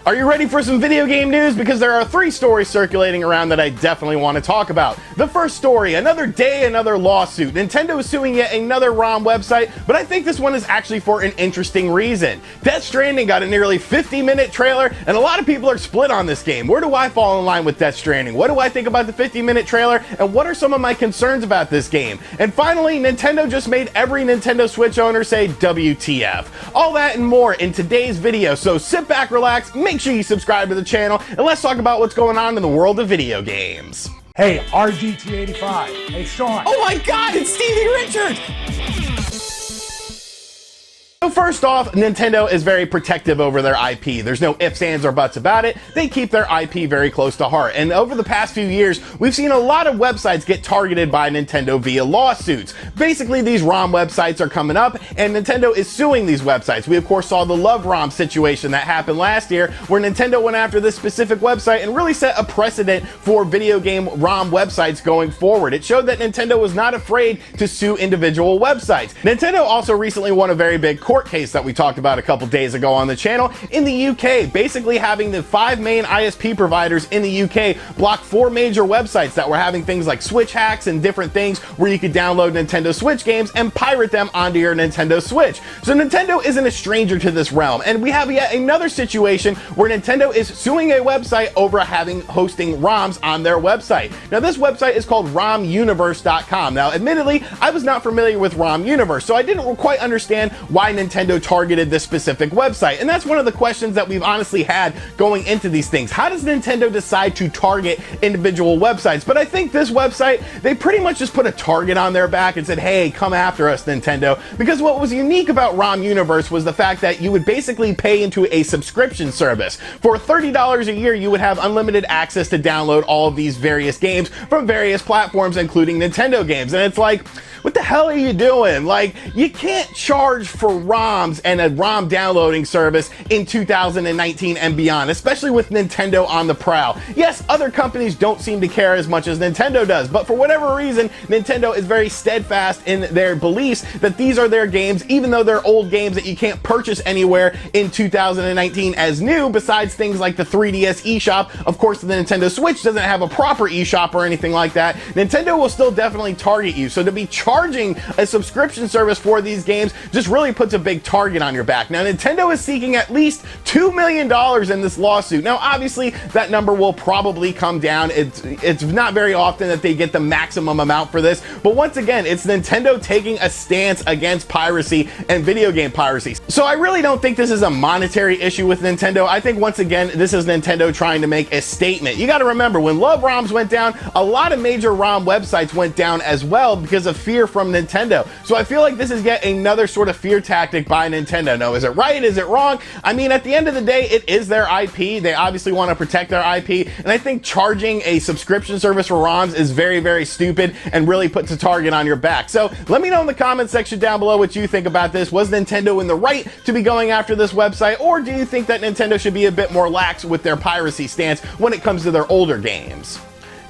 Are you ready for some video game news? Because there are 3 stories circulating around that I definitely want to talk about. The first story, another day, another lawsuit. Nintendo is suing yet another ROM website, but I think this one is actually for an interesting reason. Death Stranding got a nearly 50-minute trailer, and a lot of people are split on this game. Where do I fall in line with Death Stranding? What do I think about the 50-minute trailer, and what are some of my concerns about this game? And finally, Nintendo just made every Nintendo Switch owner say WTF. All that and more in today's video, so sit back, relax, make sure you subscribe to the channel, and let's talk about what's going on in the world of video games. Hey, RG285. Hey, Sean. Oh my god, it's Stevie Richards! So first off, Nintendo is very protective over their IP. There's no ifs, ands, or buts about it. They keep their IP very close to heart. And over the past few years, we've seen a lot of websites get targeted by Nintendo via lawsuits. Basically, these ROM websites are coming up, and Nintendo is suing these websites. We, of course, saw the Love ROM situation that happened last year, where Nintendo went after this specific website and really set a precedent for video game ROM websites going forward. It showed that Nintendo was not afraid to sue individual websites. Nintendo also recently won a very big court case that we talked about a couple days ago on the channel in the UK, basically having the 5 main ISP providers in the UK block 4 major websites that were having things like Switch hacks and different things where you could download Nintendo Switch games and pirate them onto your Nintendo Switch. So Nintendo isn't a stranger to this realm, and we have yet another situation where Nintendo is suing a website over hosting ROMs on their website. Now this website is called ROMUniverse.com. Now admittedly, I was not familiar with ROM Universe, so I didn't quite understand why Nintendo targeted this specific website. And that's one of the questions that we've honestly had going into these things. How does Nintendo decide to target individual websites? But I think this website, they pretty much just put a target on their back and said, hey, come after us, Nintendo. Because what was unique about ROM Universe was the fact that you would basically pay into a subscription service. For $30 a year, you would have unlimited access to download all of these various games from various platforms, including Nintendo games. And it's like, what the hell are you doing? Like, you can't charge for ROMs and a ROM downloading service in 2019 and beyond, especially with Nintendo on the prowl. Yes, other companies don't seem to care as much as Nintendo does, but for whatever reason, Nintendo is very steadfast in their beliefs that these are their games, even though they're old games that you can't purchase anywhere in 2019 as new, besides things like the 3DS eShop. Of course, the Nintendo Switch doesn't have a proper eShop or anything like that. Nintendo will still definitely target you, so to be charging a subscription service for these games just really puts a big target on your back. Now, Nintendo is seeking at least $2 million in this lawsuit. Now, obviously, that number will probably come down. It's not very often that they get the maximum amount for this, but once again, it's Nintendo taking a stance against piracy and video game piracy. So I really don't think this is a monetary issue with Nintendo. I think, once again, this is Nintendo trying to make a statement. You got to remember, when Love ROMs went down, a lot of major ROM websites went down as well because of fear from Nintendo. So I feel like this is yet another sort of fear tactic by Nintendo. Now, is it right? Is it wrong? I mean, at the end of the day, it is their IP. They obviously want to protect their IP, and I think charging a subscription service for ROMs is very, very stupid and really puts a target on your back. So let me know in the comment section down below what you think about this. Was Nintendo in the right to be going after this website, or do you think that Nintendo should be a bit more lax with their piracy stance when it comes to their older games?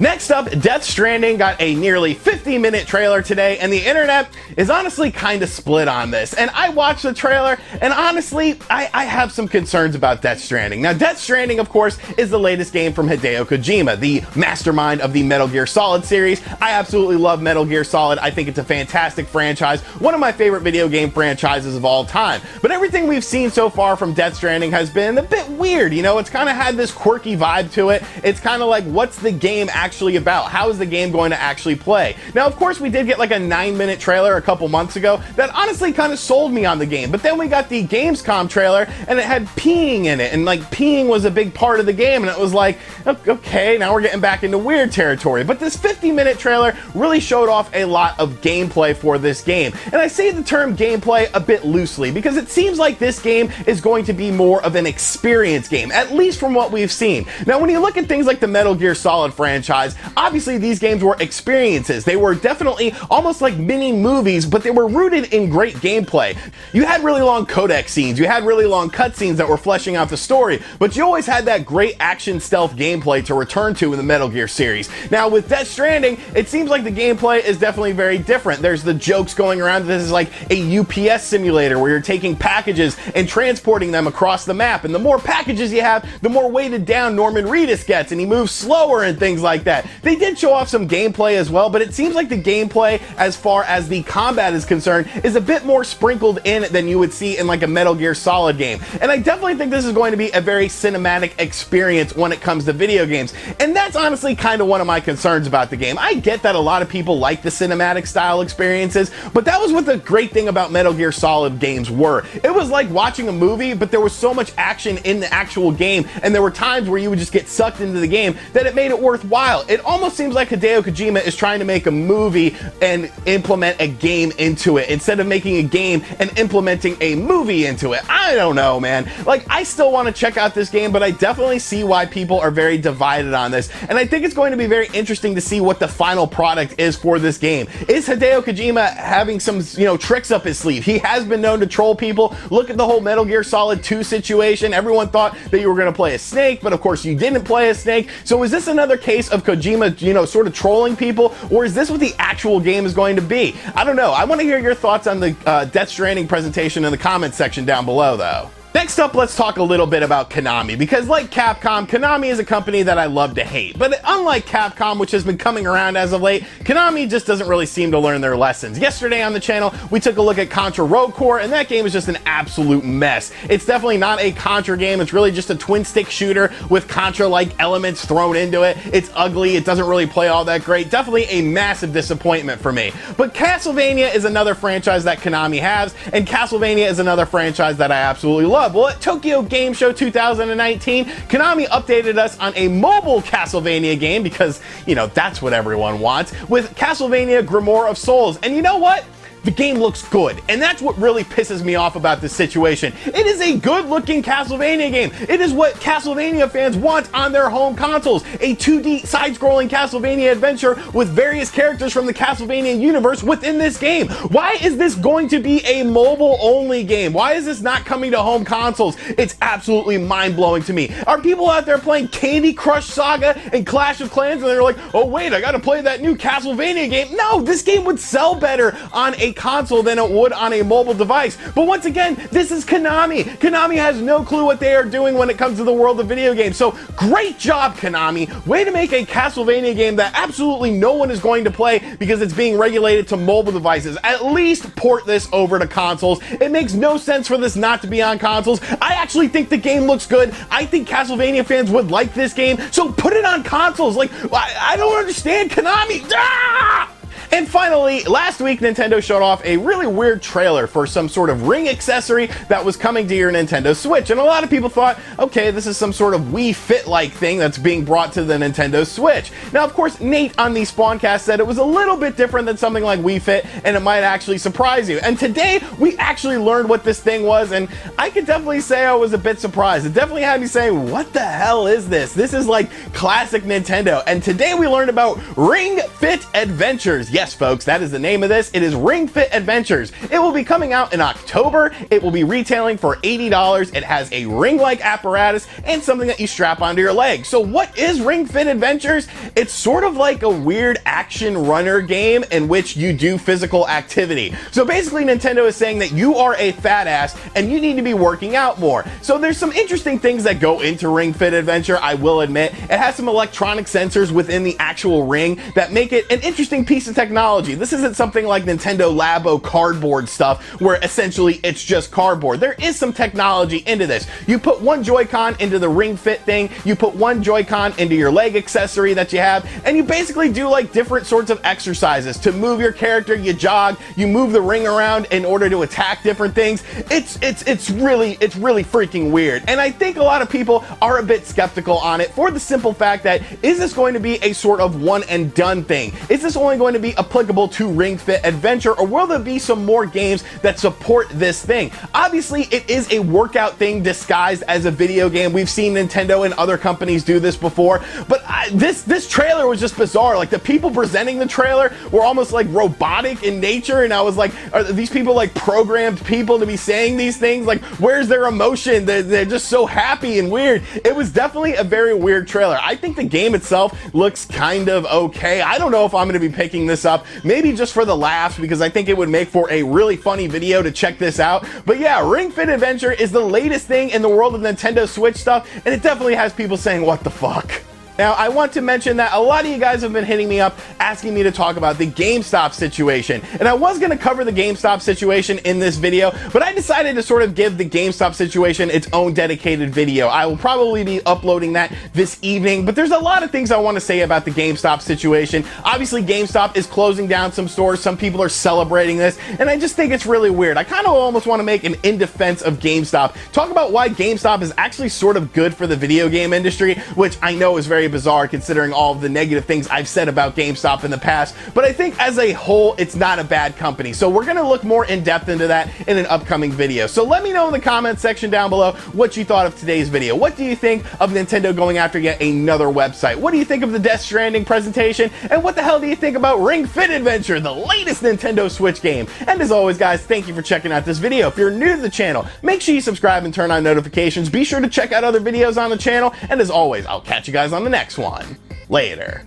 Next up, Death Stranding got a nearly 50-minute trailer today, and the internet is honestly kind of split on this. And I watched the trailer, and honestly, I have some concerns about Death Stranding. Now, Death Stranding, of course, is the latest game from Hideo Kojima, the mastermind of the Metal Gear Solid series. I absolutely love Metal Gear Solid. I think it's a fantastic franchise, one of my favorite video game franchises of all time. But everything we've seen so far from Death Stranding has been a bit weird. You know, it's kind of had this quirky vibe to it. It's kind of like, what's the game actually about? How is the game going to actually play? Now, of course, we did get like a 9-minute trailer a couple months ago that honestly kind of sold me on the game, but then we got the Gamescom trailer and it had peeing in it, and like peeing was a big part of the game, and it was like, okay, now we're getting back into weird territory. But this 50-minute trailer really showed off a lot of gameplay for this game, and I say the term gameplay a bit loosely because it seems like this game is going to be more of an experience game, at least from what we've seen. Now, when you look at things like the Metal Gear Solid franchise, franchise, obviously these games were experiences. They were definitely almost like mini movies, but they were rooted in great gameplay. You had really long codec scenes, you had really long cutscenes that were fleshing out the story, but you always had that great action stealth gameplay to return to in the Metal Gear series. Now with Death Stranding, it seems like the gameplay is definitely very different. There's the jokes going around that this is like a UPS simulator where you're taking packages and transporting them across the map, and the more packages you have, the more weighted down Norman Reedus gets, and he moves slower and things like that. They did show off some gameplay as well, but it seems like the gameplay as far as the combat is concerned is a bit more sprinkled in than you would see in like a Metal Gear Solid game. And I definitely think this is going to be a very cinematic experience when it comes to video games. And that's honestly kind of one of my concerns about the game. I get that a lot of people like the cinematic style experiences, but that was what the great thing about Metal Gear Solid games were. It was like watching a movie, but there was so much action in the actual game, and there were times where you would just get sucked into the game that it made it worthwhile. It almost seems like Hideo Kojima is trying to make a movie and implement a game into it instead of making a game and implementing a movie into it. I don't know, man. Like, I still want to check out this game, but I definitely see why people are very divided on this, and I think it's going to be very interesting to see what the final product is for this game. Is Hideo Kojima having some, tricks up his sleeve? He has been known to troll people. Look at the whole Metal Gear Solid 2 situation. Everyone thought that you were going to play a snake, but of course you didn't play a snake. So is this another case of Kojima, sort of trolling people, or is this what the actual game is going to be? I don't know. I want to hear your thoughts on the Death Stranding presentation in the comments section down below, though. Next up, let's talk a little bit about Konami, because like Capcom, Konami is a company that I love to hate. But unlike Capcom, which has been coming around as of late, Konami just doesn't really seem to learn their lessons. Yesterday on the channel, we took a look at Contra Rogue Core, and that game is just an absolute mess. It's definitely not a Contra game. It's really just a twin-stick shooter with Contra-like elements thrown into it. It's ugly. It doesn't really play all that great. Definitely a massive disappointment for me. But Castlevania is another franchise that Konami has, and Castlevania is another franchise that I absolutely love. Well, at Tokyo Game Show 2019, Konami updated us on a mobile Castlevania game because, that's what everyone wants, with Castlevania Grimoire of Souls. And you know what? The game looks good, and that's what really pisses me off about this situation. It is a good-looking Castlevania game. It is what Castlevania fans want on their home consoles. A 2D side-scrolling Castlevania adventure with various characters from the Castlevania universe within this game. Why is this going to be a mobile-only game? Why is this not coming to home consoles? It's absolutely mind-blowing to me. Are people out there playing Candy Crush Saga and Clash of Clans, and they're like, oh wait, I gotta play that new Castlevania game? No, this game would sell better on a console than it would on a mobile device. But once again, this is Konami. Konami has no clue what they are doing when it comes to the world of video games. So great job, Konami. Way to make a Castlevania game that absolutely no one is going to play because it's being regulated to mobile devices. At least port this over to consoles. It makes no sense for this not to be on consoles. I actually think the game looks good. I think Castlevania fans would like this game. So put it on consoles. Like, I don't understand, Konami. Ah! And finally, last week Nintendo showed off a really weird trailer for some sort of ring accessory that was coming to your Nintendo Switch. And a lot of people thought, okay, this is some sort of Wii Fit-like thing that's being brought to the Nintendo Switch. Now, of course, Nate on the Spawncast said it was a little bit different than something like Wii Fit, and it might actually surprise you. And today, we actually learned what this thing was, and I could definitely say I was a bit surprised. It definitely had me saying, what the hell is this? This is like classic Nintendo. And today we learned about Ring Fit Adventures. Yes, folks, that is the name of this. It is Ring Fit Adventures. It will be coming out in October. It will be retailing for $80. It has a ring-like apparatus and something that you strap onto your leg. So what is Ring Fit Adventures? It's sort of like a weird action runner game in which you do physical activity. So basically, Nintendo is saying that you are a fat ass and you need to be working out more. So there's some interesting things that go into Ring Fit Adventure, I will admit. It has some electronic sensors within the actual ring that make it an interesting piece of technology. This isn't something like Nintendo Labo cardboard stuff where essentially it's just cardboard. There is some technology into this. You put one Joy-Con into the Ring Fit thing, you put one Joy-Con into your leg accessory that you have, and you basically do like different sorts of exercises. To move your character, you jog, you move the ring around in order to attack different things. It's really freaking weird. And I think a lot of people are a bit skeptical on it for the simple fact that, is this going to be a sort of one and done thing? Is this only going to be be applicable to Ring Fit Adventure, or will there be some more games that support this thing? Obviously, it is a workout thing disguised as a video game. We've seen Nintendo and other companies do this before, but this trailer was just bizarre. Like, the people presenting the trailer were almost like robotic in nature, and I was like, are these people like programmed people to be saying these things? Like, where's their emotion? They're just so happy and weird. It was definitely a very weird trailer. I think the game itself looks kind of okay. I don't know if I'm going to be picking this up, maybe just for the laughs, because I think it would make for a really funny video to check this out. But yeah, Ring Fit Adventure is the latest thing in the world of Nintendo Switch stuff, and it definitely has people saying, what the fuck? Now, I want to mention that a lot of you guys have been hitting me up asking me to talk about the GameStop situation. And I was going to cover the GameStop situation in this video, but I decided to sort of give the GameStop situation its own dedicated video. I will probably be uploading that this evening, but there's a lot of things I want to say about the GameStop situation. Obviously, GameStop is closing down some stores. Some people are celebrating this, and I just think it's really weird. I kind of almost want to make an in defense of GameStop. Talk about why GameStop is actually sort of good for the video game industry, which I know is very bizarre considering all of the negative things I've said about GameStop in the past, but I think as a whole it's not a bad company. So we're going to look more in depth into that in an upcoming video. So let me know in the comments section down below what you thought of today's video. What do you think of Nintendo going after yet another website? What do you think of the Death Stranding presentation? And what the hell do you think about Ring Fit Adventure, the latest Nintendo Switch game? And as always, guys, thank you for checking out this video. If you're new to the channel, make sure you subscribe and turn on notifications. Be sure to check out other videos on the channel, and as always, I'll catch you guys on the next one. Later.